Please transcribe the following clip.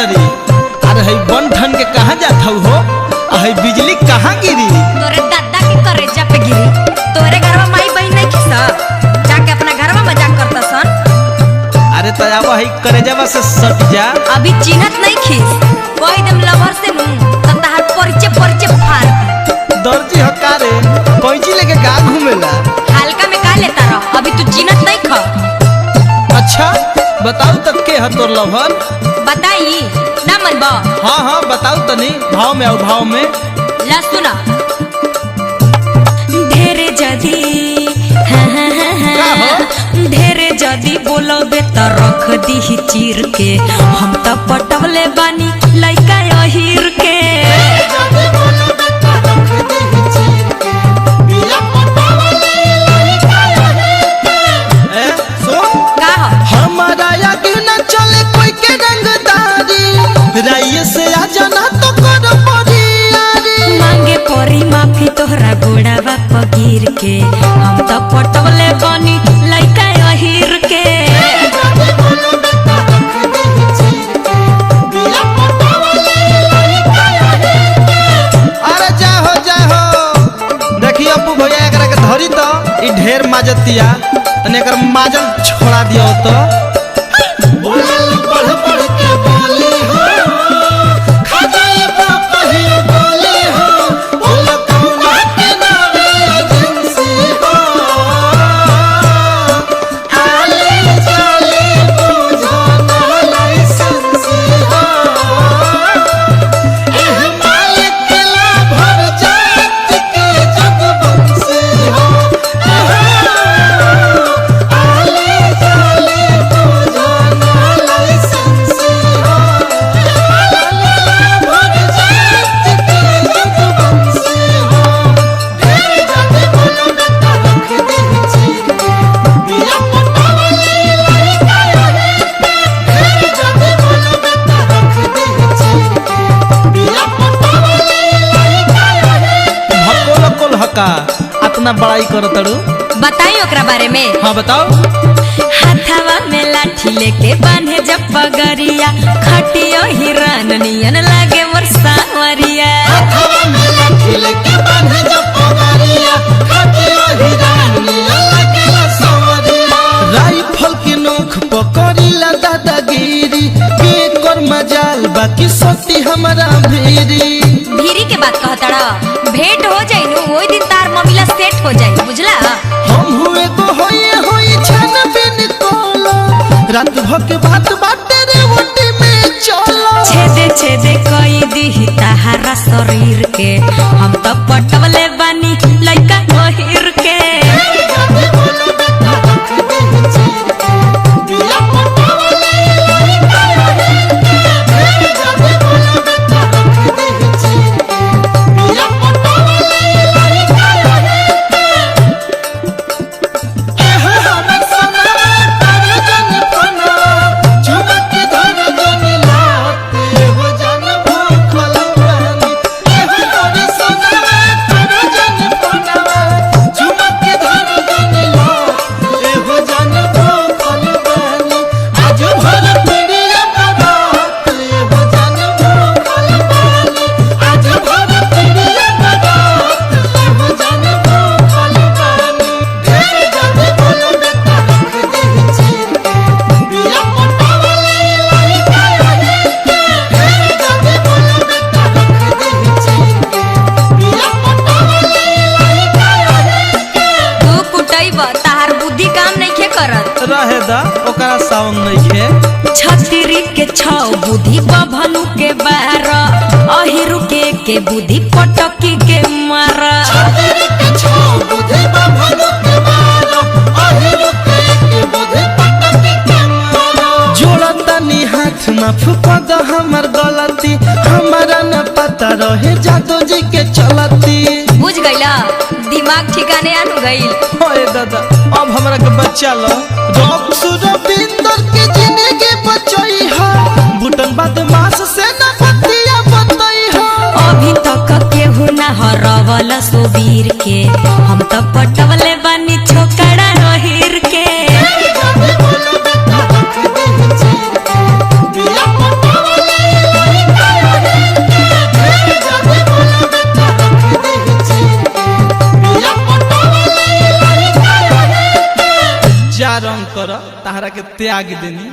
तरी। अरे हई बन ठन के कहाँ जात हो? हई बिजली कहाँ गिरी? तोरे दादा के करेजा पे गिरी। तोरे घरवा माई बहन नहीं खिसा, जाके अपना घरवा मजाक करता सन। अरे तयावा हई करेजावा से सट जा। अभी चिन्हत नहीं खिस, कोई दम लवर से नू त तहार परिचय फाड़। दर्जी हकारे कैंची लेके गा घूमेला। हल्का में का लेता रह, अभी तू चिन्हत नहीं ख। अच्छा बताओ तक के है तोर लवर? बताई ना मन बा। हाँ हाँ बताओ तनी, भाव में आओ भाव में। ला सुना। ढेरे जदी ढेरे जदी बोलोबे त रख दी चीर के, हम त पटवले बानी लइका अहिर के। राइए से आ जाना तो कर परियारी। मांगे परी माफी तोहरा गोड़ावा पगीर के, हम तो पटवले बनी लइका अहिर के। अरे जाहो जाहो, देखिए अप्पू भैया एकरा के धरी तो ई ढेर माजतिया, तने एकर माजल छोड़ा दियो तो। अपना बड़ाई करो तड़ू, बताई ओकरा बारे में। हाँ बताओ। हाथवा में लाठी लेके बांधे जब पगरिया, खटियो हिरन नियन लागे मोर सावरिया। हाथवा में लाठी लेके बांधे जब पगरिया, खटियो हिरन नियन लागे मोर सावरिया। राइफल के नोक पकड़ीला दादागिरी, के कर मजाल बाकी सोती हमारा भीरी। भीरी के बात कहतड़ा, भेंट हो जाई नु ओई दिन तार ममिला सेट हो जाई, बुझला। हम हुए तो होई छन बिन कोलो, रात भर के बात बाटे रे ओटी में चलो। छेदे छेदे कई दी ताहारा शरीर के, हम तो पटवले बानी लइका अहिर के। रहे दा ओकरा सावन नहीं है। छतरी के छाव बुद्धि बभनु के बार, अहिरु के बुद्धि पटकी के मार। छतरी के छाव बुद्धि बभनु के बार, अहिरु के बुद्धि पटकी के मार। जोड़ता नी हाथ माफ कर दो हमर गलती, हमारा न पता रहे जादू जी के चलती। बुझ गईला, दिमाग ठिकाने आनु गईल। ओए दादा अब हमरा के बच्चा लो, रॉक सुरविंदर के जिंदगी बचई हो, बुटन बदमाश से न बतिया बतई हो। अभी तक केहू ना हरवल सोबीर के, हम तो पटवले बानी छोकड़ा अहिर के। बोलो बेटा रख दे चीर के, बिया पटवले रंग कर, तहरा के त्याग देनी।